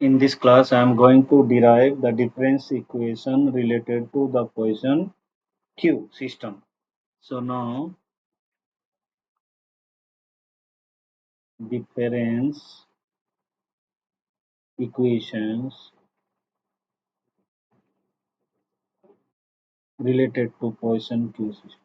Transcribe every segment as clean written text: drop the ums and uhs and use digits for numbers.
In this class, I am going to derive the difference equation related to the Poisson Q system. So now, difference equations related to Poisson Q system.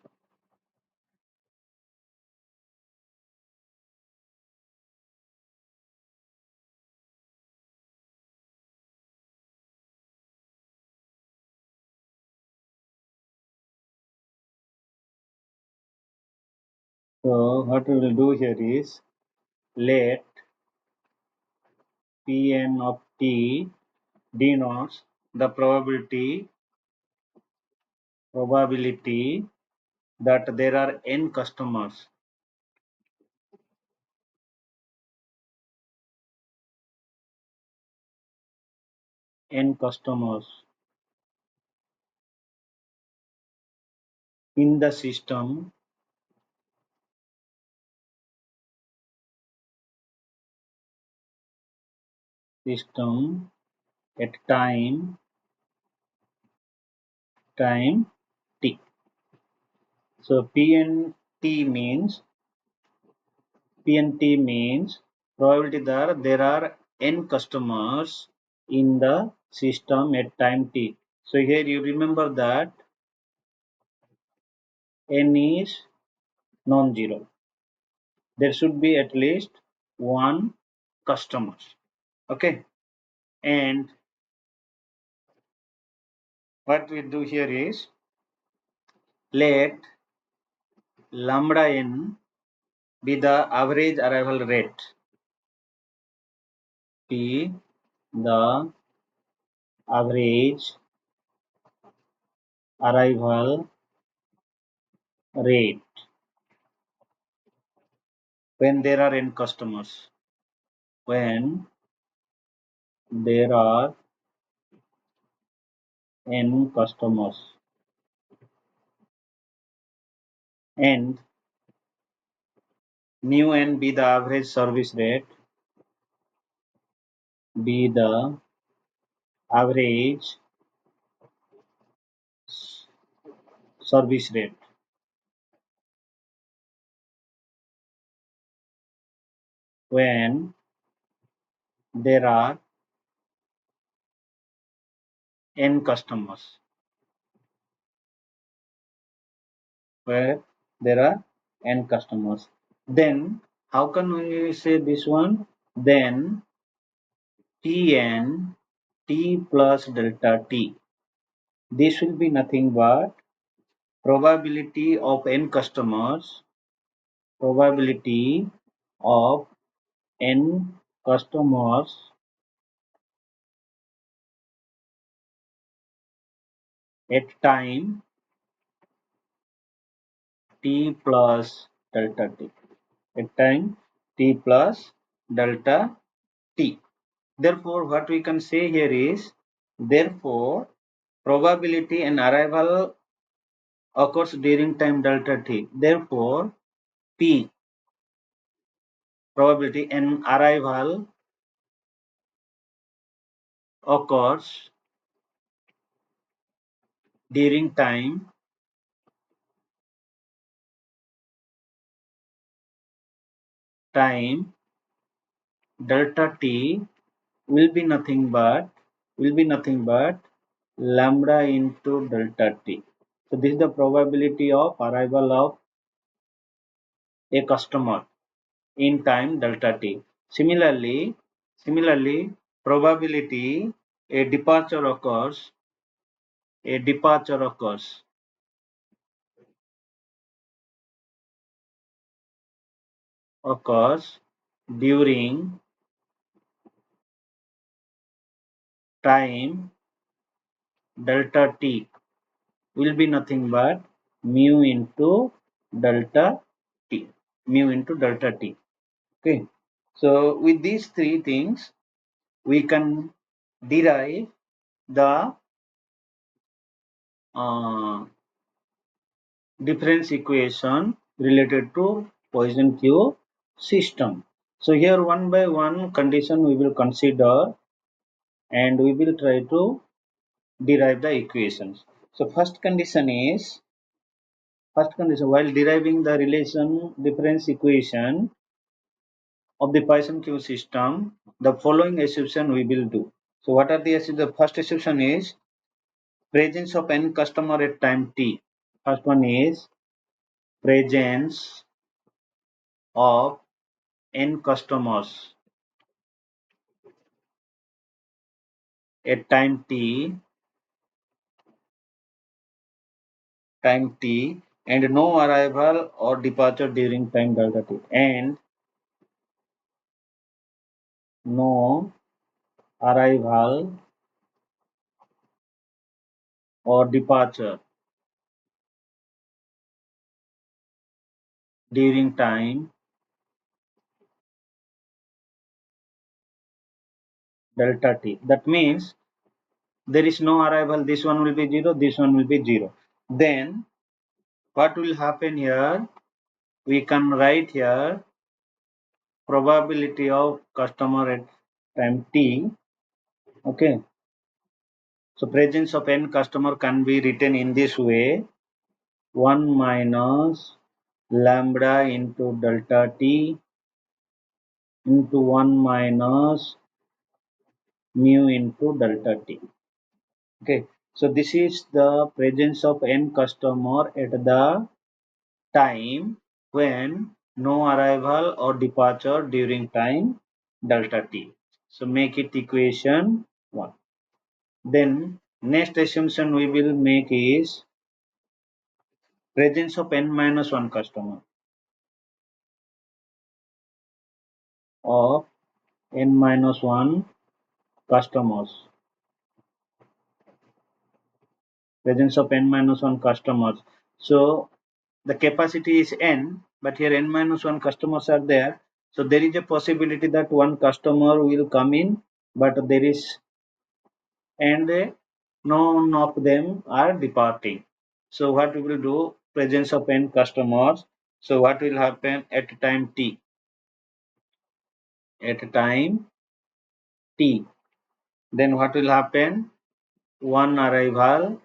So what we will do here is let Pn of t denotes the probability that there are n customers in the system at time t. So PNT means probability that there are n customers in the system at time t. So here you remember that n is non-zero. There should be at least one customer. Okay. And what we do here is let lambda n be the average arrival rate. P the average arrival rate when there are n customers. When there are n customers and mu n be the average service rate, be the average service rate when there are n customers, where there are n customers. Then how can we say this one? Then Tn t plus delta t. This will be nothing but probability of n customers, probability of n customers at time t plus delta t. At time t plus delta t. Therefore, what we can say here is, therefore, probability and arrival occurs during time delta t. Therefore, P probability and arrival occurs during time delta t will be nothing but lambda into delta t. So this is the probability of arrival of a customer in time delta t. Similarly, probability a departure occurs during time delta t will be nothing but mu into delta t. Okay. So with these three things, we can derive the uh, difference equation related to Poisson Q system. So here one by one condition we will consider. and we will try to derive the equations. So first condition while deriving the relation difference equation of the Poisson Q system, the following assumption we will do. So what are the assumptions? The first assumption is presence of n customer at time t. First one is presence of n customers at time t and no arrival or departure during time delta t, and no arrival or departure during time delta t. That means there is no arrival, this one will be 0, this one will be 0. Then what will happen here? We can write here probability of customer at time t. Okay. So presence of n customer can be written in this way: 1 minus lambda into delta t into 1 minus mu into delta t. Okay. So this is the presence of n customer at the time when no arrival or departure during time delta t. So make it equation 1. Then next assumption we will make is presence of n minus 1 customer of n minus 1 customers. Presence of n minus 1 customers. So the capacity is n, but here n minus 1 customers are there. So there is a possibility that one customer will come in, but there is, and none of them are departing. So what we will do? Presence of n customers. So what will happen at time t? At time t, then what will happen? One arrival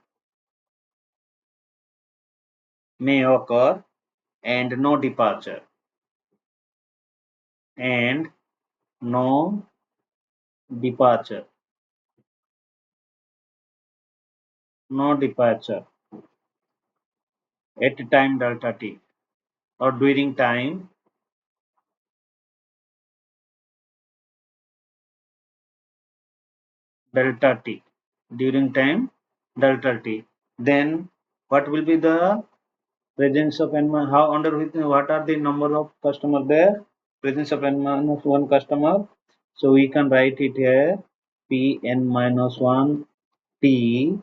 may occur and no departure, and no departure, no departure at time delta t, or during time delta t, during time delta t. Then what will be the presence of n minus, how under with what are the number of customer there? Presence of n minus 1 customer. So we can write it here p n minus 1 t,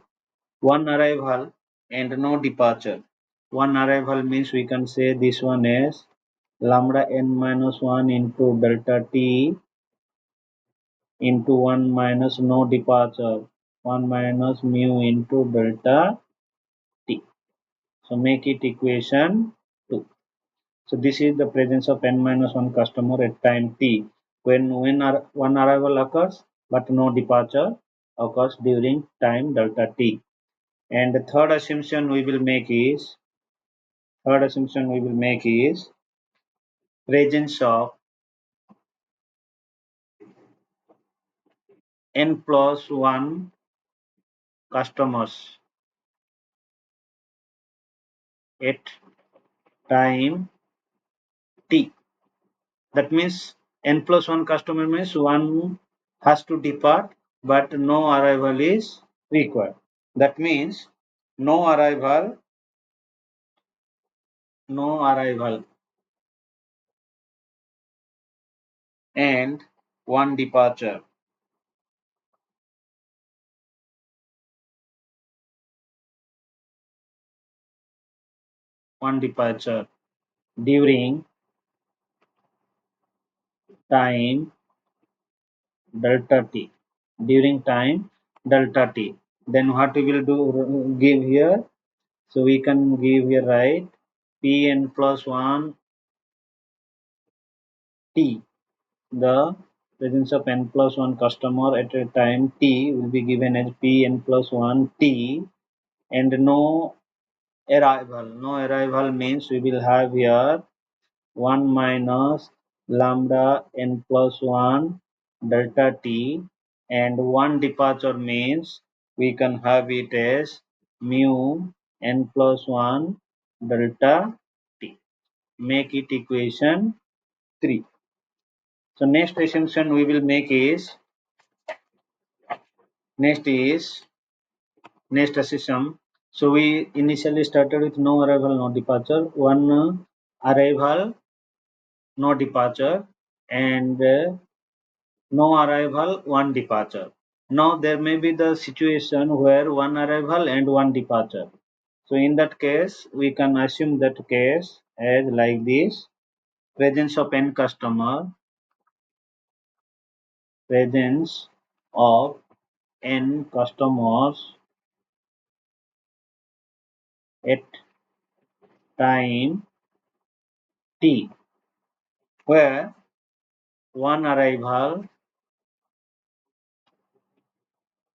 one arrival and no departure. One arrival means we can say this one is lambda n minus 1 into delta t into 1 minus no departure, 1 minus mu into delta t. So make it equation 2. So this is the presence of n minus 1 customer at time t when one arrival occurs but no departure occurs during time delta t. And the third assumption we will make is presence of n plus 1 customers at time t. That means n plus 1 customer means one has to depart but no arrival is required. That means no arrival, no arrival and one departure. One departure during time delta t. During time delta t. Then what we will do? Give here. So we can give here, right, Pn plus 1 t, the presence of n plus 1 customer at a time t will be given as Pn plus 1 t, and no arrival. No arrival means we will have here 1 minus lambda n plus 1 delta t, and one departure means we can have it as mu n plus 1 delta t. Make it equation 3. So next assumption we will make is next assumption. So we initially started with no arrival, no departure, one arrival, no departure, and no arrival, one departure. Now there may be the situation where one arrival and one departure. So in that case, we can assume that case as like this: presence of n customer, presence of n customers at time t, where one arrival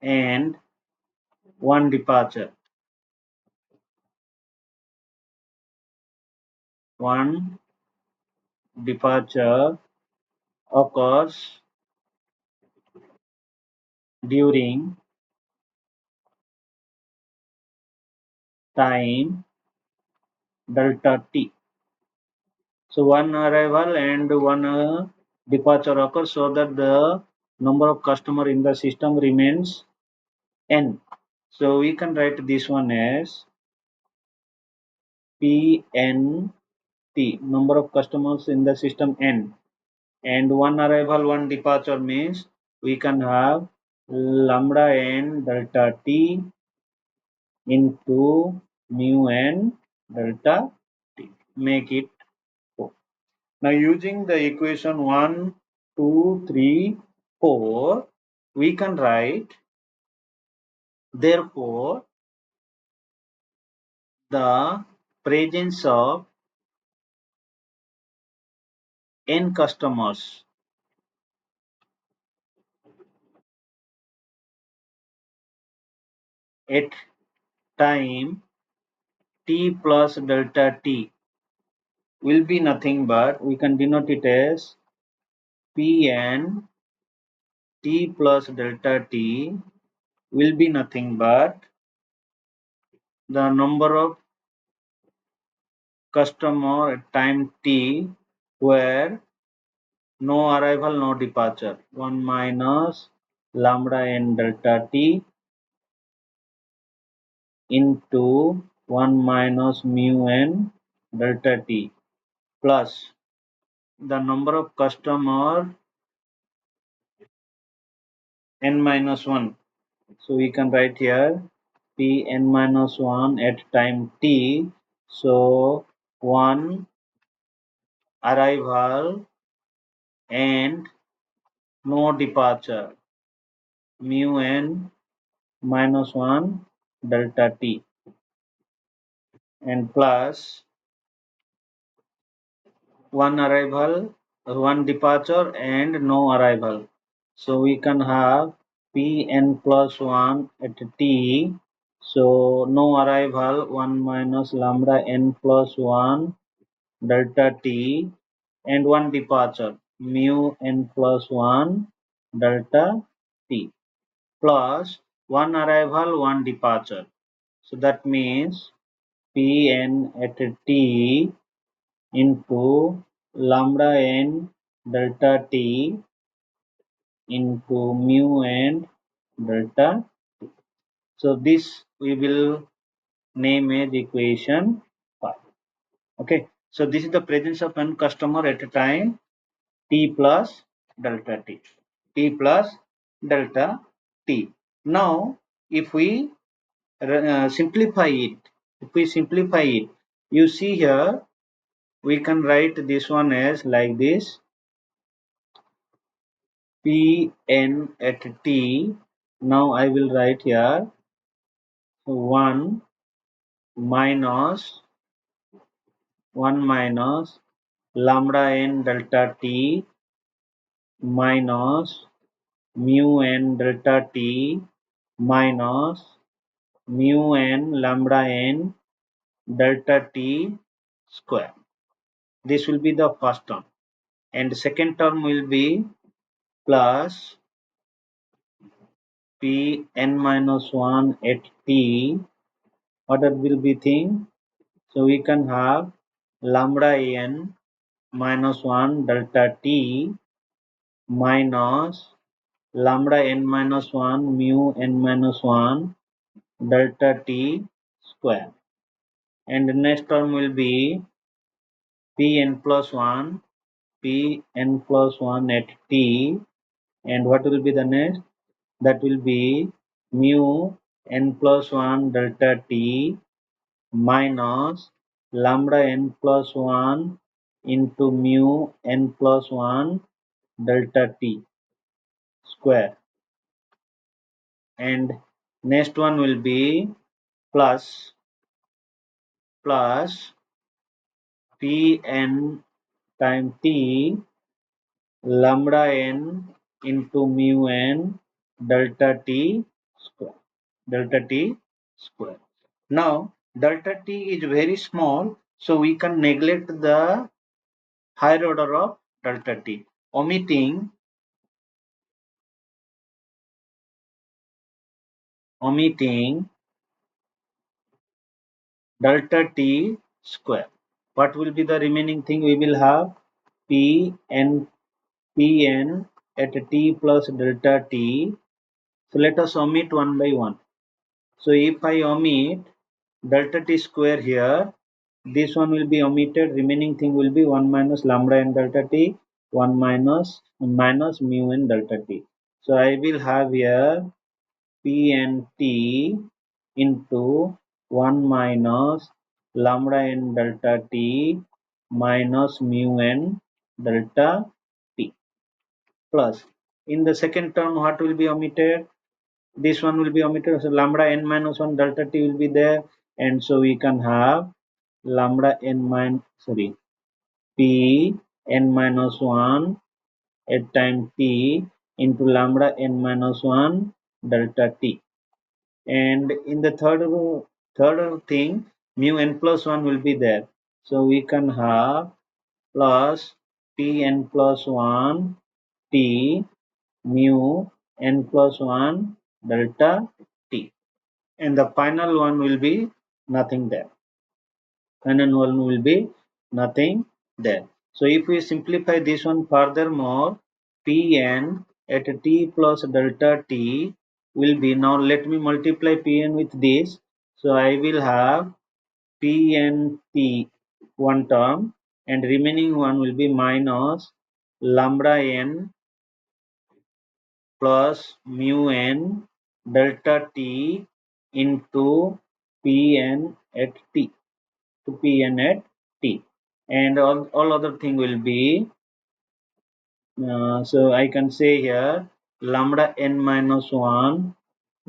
and one departure. One departure occurs during time delta t. So one arrival and one departure occurs so that the number of customer in the system remains n. So we can write this one as PNT, number of customers in the system n, and one arrival, one departure means we can have lambda n delta t into mu n delta t. Make it 4. Now using the equation 1, 2, 3, 4, we can write therefore the presence of n customers at time t plus delta t will be nothing but we can denote it as Pn t plus delta t will be nothing but the number of customer at time t where no arrival, no departure. 1 minus lambda n delta t into 1 minus mu n delta t plus the number of customer n minus 1. So we can write here P n minus 1 at time t. So 1 arrival and no departure, mu n minus 1 delta t, and plus one arrival, one departure, and no arrival. So we can have Pn plus 1 at t. So no arrival, 1 minus lambda n plus 1 delta t, and one departure, mu n plus 1 delta t, plus one arrival, one departure. So that means Pn at t into lambda n delta t into mu n delta t. So this we will name as equation 5. Okay. So this is the presence of n customer at a time t plus delta t. T plus delta t. Now if we simplify it, you see here we can write this one as like this: Pn at t. Now I will write here 1 minus 1 minus lambda n delta t minus mu n delta t minus mu n lambda n delta t square. This will be the first term, and second term will be plus p n minus 1 at t. What will be thing? So we can have lambda n minus 1 delta t minus lambda n minus 1 mu n minus 1 delta t square. And the next term will be pn plus 1 pn plus 1 at t. And what will be the next? That will be mu n plus 1 delta t minus lambda n plus 1 into mu n plus 1 delta t square. And next one will be plus pn time t lambda n into mu n delta t square. Delta t square. Now delta t is very small, so we can neglect the higher order of delta t, omitting delta t square. What will be the remaining thing? We will have pn at t plus delta t. So let us omit one by one. So if I omit delta t square here, this one will be omitted. Remaining thing will be 1 minus lambda n delta t, 1 minus mu n delta t. So I will have here pnt into 1 minus lambda n delta t minus mu n delta t plus. In the second term, what will be omitted? This one will be omitted. So lambda n minus 1 delta t will be there, and so we can have lambda n minus p n minus 1 at time t into lambda n minus 1 delta t. And in the third thing, mu n plus 1 will be there, so we can have plus p n plus 1 t mu n plus 1 delta t, and the final one will be nothing there. Final one will be nothing there. So if we simplify this one furthermore, pn at t plus delta t will be, now let me multiply pn with this. So I will have pnt one term, and remaining one will be minus lambda n plus mu n delta t into pn at t, to pn at t, and all other thing will be so I can say here lambda n minus 1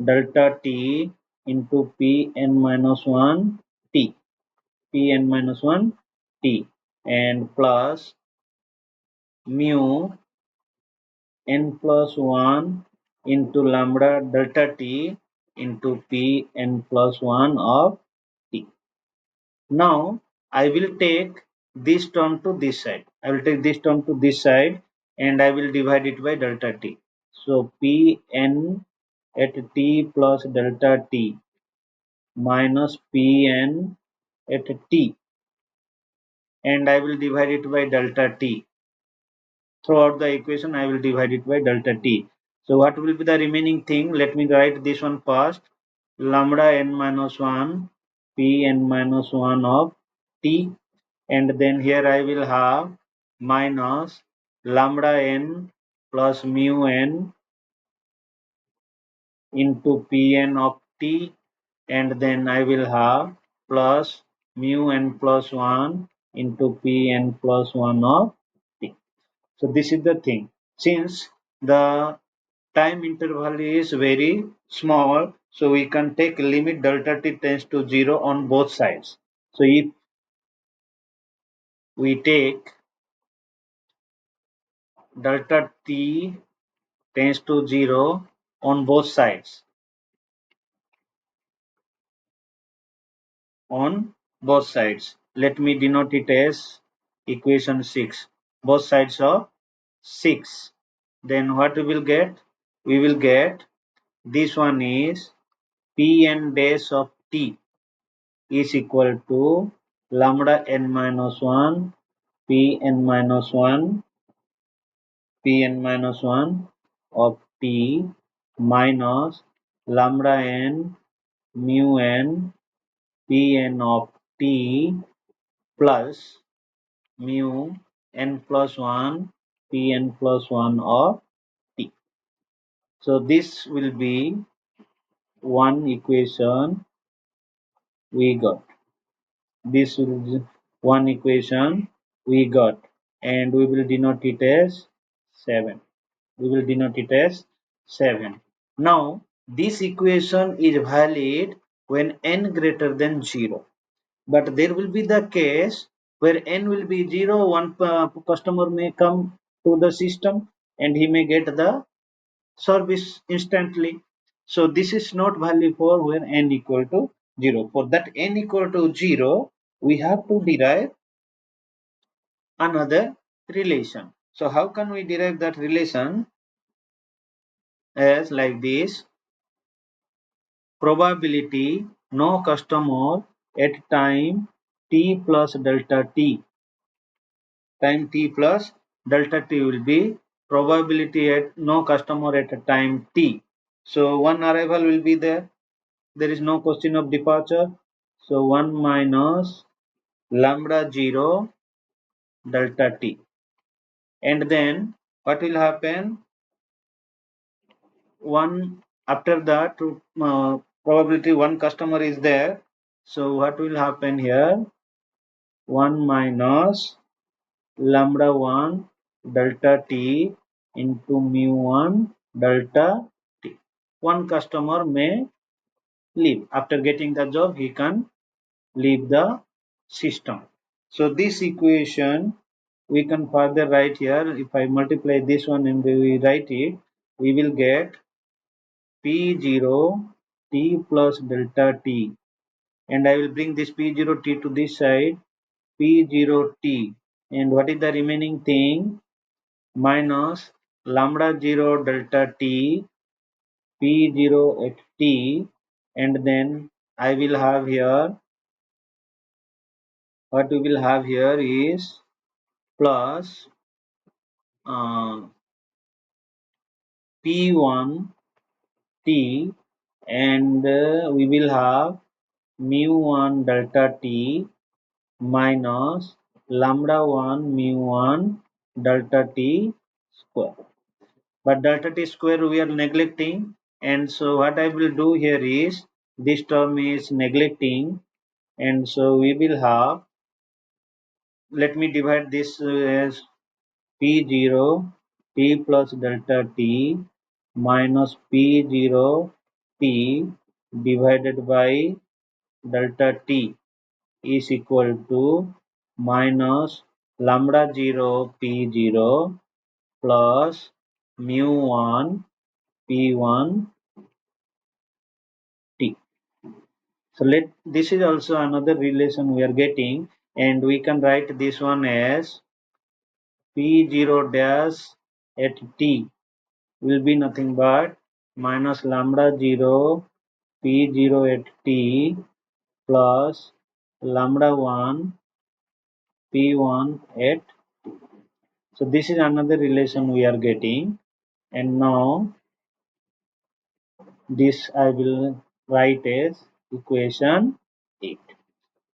delta t into pn minus 1 t, pn minus 1 t, and plus mu n plus 1 into lambda delta t into pn plus 1 of t. Now I will take this term to this side. I will take this term to this side, and I will divide it by delta t. So pn at t plus delta t minus pn at t, and I will divide it by delta t. Throughout the equation, I will divide it by delta t. So what will be the remaining thing? Let me write this one first. Lambda n minus 1 pn minus 1 of t, and then here I will have minus lambda n plus mu n into pn of t, and then I will have plus mu n plus 1 into pn plus 1 of t. So this is the thing. Since the time interval is very small, so we can take limit delta t tends to 0 on both sides. So if we take delta t tends to 0 on both sides. On both sides. Let me denote it as equation 6. Both sides of 6. Then what we will get? We will get this one is Pn dash of t is equal to lambda n minus 1 Pn minus 1 Pn minus 1 of t minus lambda n mu n Pn of t plus mu n plus 1 Pn plus 1 of t. So this will be one equation we got. This is one equation we got, and we will denote it as 7. We will denote it as 7. Now this equation is valid when n greater than 0. But there will be the case where n will be 0, one customer may come to the system and he may get the service instantly. So this is not valid for when n equal to 0. For that n equal to 0, we have to derive another relation. So how can we derive that relation? As like this: probability no customer at time t plus delta t. Time t plus delta t will be probability at no customer at a time t. So one arrival will be there. There is no question of departure. So 1 minus lambda 0 delta t. And then what will happen? 1 after that probability one customer is there. So what will happen here? 1 minus lambda 1 delta t into mu 1 delta t. One customer may leave. After getting the job, he can leave the system. So this equation we can further write here. If I multiply this one and we write it, we will get P0 t plus delta t, and I will bring this P0 t to this side, P0 t, and what is the remaining thing? Minus lambda 0 delta t P0 at t, and then I will have here, what we will have here is plus P1 t, and we will have mu 1 delta t minus lambda 1 mu 1 delta t square. But delta t square we are neglecting, and so what I will do here is this term is neglecting, and so we will have, let me divide this as P0 t plus delta t minus P0 t divided by delta t is equal to minus lambda 0 P0 plus mu 1 P1 t. So let this is also another relation we are getting, and we can write this one as P0 dash at t will be nothing but minus lambda 0 P0 at t plus lambda 1 P1 at. So this is another relation we are getting, and now this I will write as equation 8.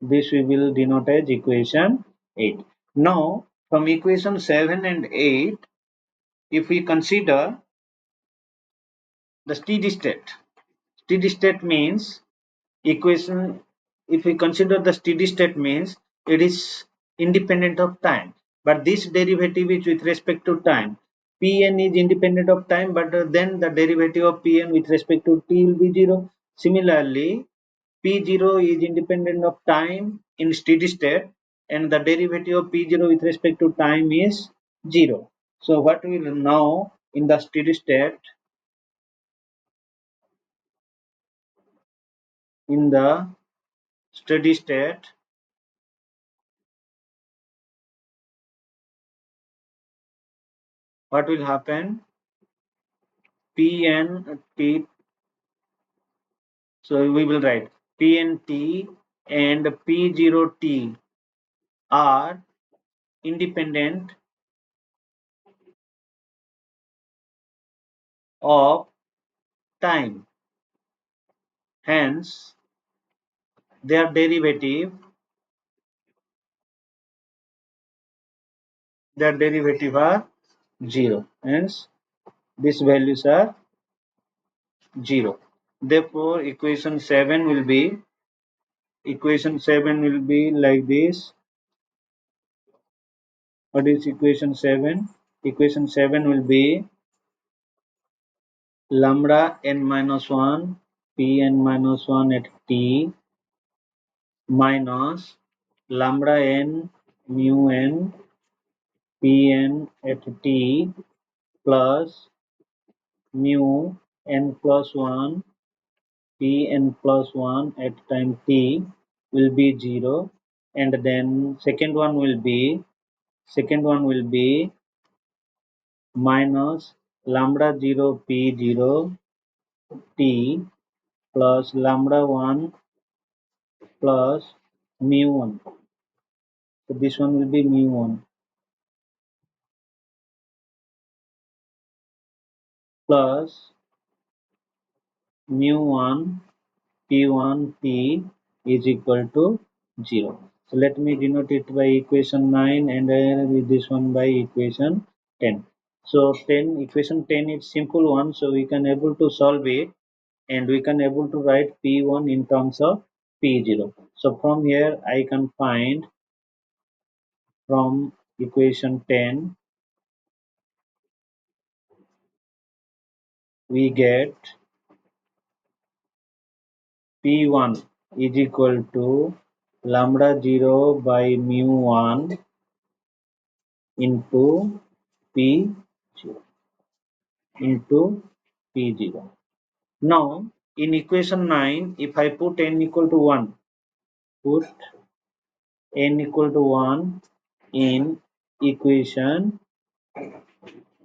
This we will denote as equation 8. Now from equation 7 and 8, if we consider the steady state means equation, if we consider the steady state means it is independent of time, but this derivative is with respect to time. Pn is independent of time, but then the derivative of Pn with respect to t will be 0. Similarly, P0 is independent of time in steady state, and the derivative of P0 with respect to time is 0. So what we will now in the in the steady state, what will happen? P and T. So we will write P and T and P0T are independent of time. Hence, their derivative are 0. Hence, these values are 0. Therefore, equation 7 will be like this. What is equation 7? Equation 7 will be lambda n minus 1 Pn minus 1 at t minus lambda n mu n Pn at t plus mu n plus 1 Pn plus 1 at time t will be 0, and then second one will be minus lambda 0 p0 t plus lambda 1 plus mu 1. So this one will be mu 1 plus mu 1 p1 t is equal to 0. So let me denote it by equation 9 and with this one by equation 10. So equation 10 is simple one, so we can able to solve it and we can able to write p1 in terms of p0. So from here I can find from equation 10 we get P1 is equal to lambda 0 by mu 1 into P0 into P0. Now in equation 9, if I put n equal to 1, put n equal to 1 in equation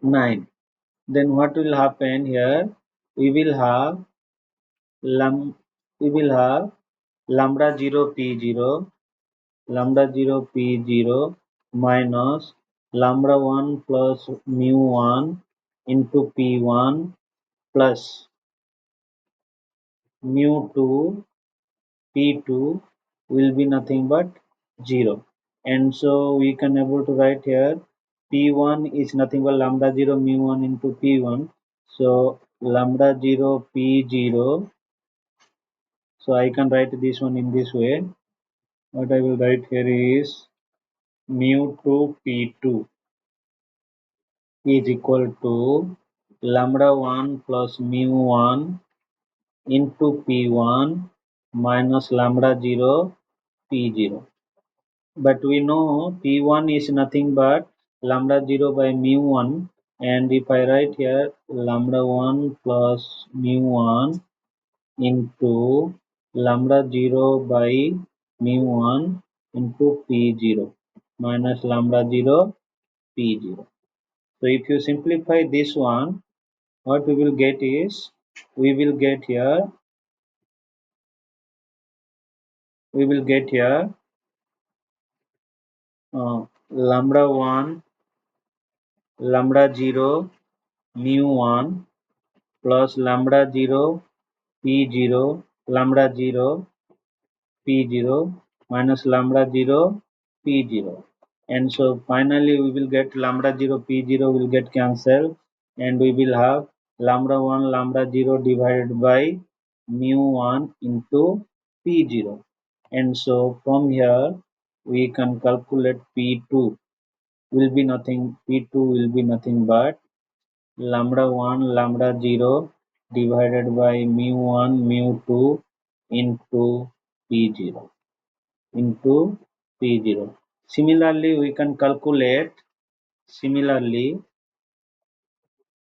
9, then what will happen here? We will have lam we will have lambda 0 P0 minus lambda 1 plus mu 1 into P1 plus mu 2 P2 will be nothing but 0, and so we can able to write here P1 is nothing but lambda 0 mu 1 into P1, so lambda 0 P0. So I can write this one in this way. What I will write here is mu 2 P2 is equal to lambda 1 plus mu 1 into P1 minus lambda 0 P0. But we know P1 is nothing but lambda 0 by mu 1, and if I write here lambda 1 plus mu 1 into lambda 0 by mu 1 into P0 minus lambda 0 P0. So if you simplify this one, what we will get is we will get here lambda 1 lambda 0 mu 1 plus lambda 0 p0 lambda 0 p0 minus lambda 0 p0, and so finally we will get lambda 0 p0 will get cancelled, and we will have lambda 1 lambda 0 divided by mu 1 into p0, and so from here we can calculate p2 will be nothing but lambda 1 lambda 0 divided by mu 1 mu 2 into p0 into p0. Similarly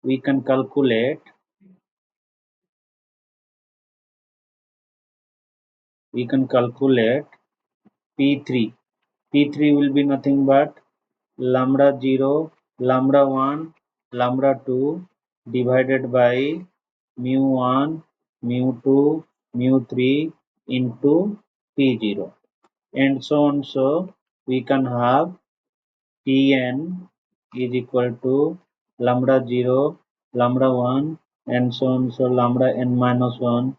we can calculate P3. P3 will be nothing but lambda 0, lambda 1, lambda 2 divided by mu 1, mu 2, mu 3 into P0, and so on. So we can have Pn is equal to lambda 0, lambda 1, and so on. So lambda n minus 1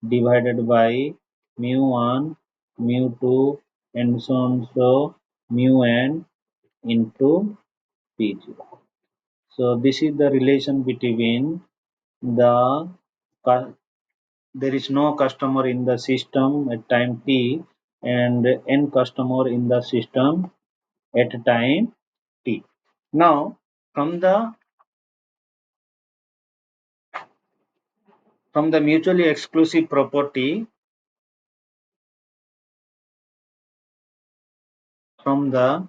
divided by mu 1, mu 2, and so on. So mu n into P0. So this is the relation between the there is no customer in the system at time t and n customer in the system at time t. Now from the mutually exclusive property, from the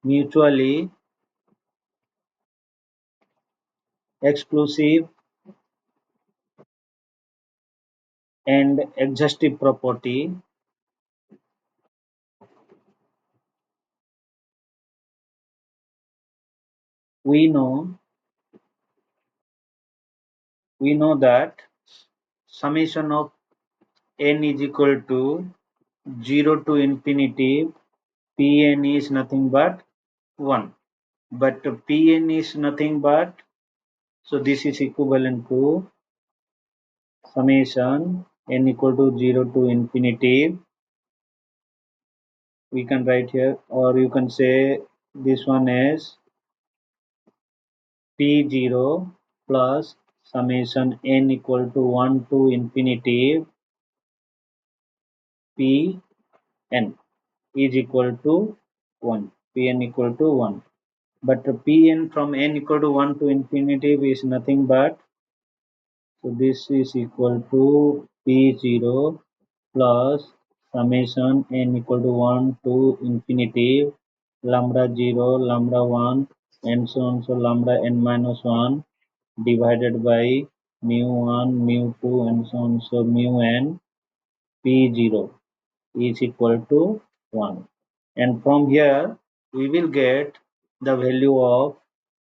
mutually exclusive and exhaustive property, we know that summation of n is equal to 0 to infinity Pn is nothing but 1, but Pn is nothing but, so this is equivalent to summation n equal to 0 to infinity, we can write here, or you can say this one is P0 plus summation n equal to 1 to infinity Pn is equal to 1, Pn equal to 1. But Pn from n equal to 1 to infinity is nothing but, so this is equal to P0 plus summation n equal to 1 to infinity lambda 0, lambda 1, and so on. So lambda n minus 1 divided by mu 1, mu 2, and so on. So mu n P0 is equal to 1. And from here we will get the value of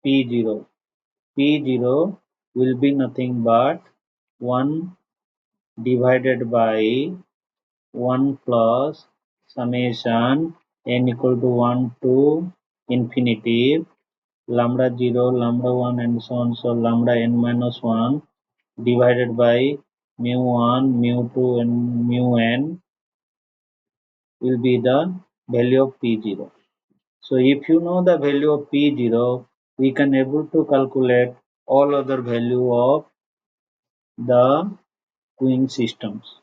P0. P0 will be nothing but 1 divided by 1 plus summation n equal to 1 to infinity lambda 0, lambda 1, and so on. So lambda n minus 1 divided by mu 1, mu 2, and mu n will be the value of P0. So if you know the value of P0, we can able to calculate all other value of the Queen systems.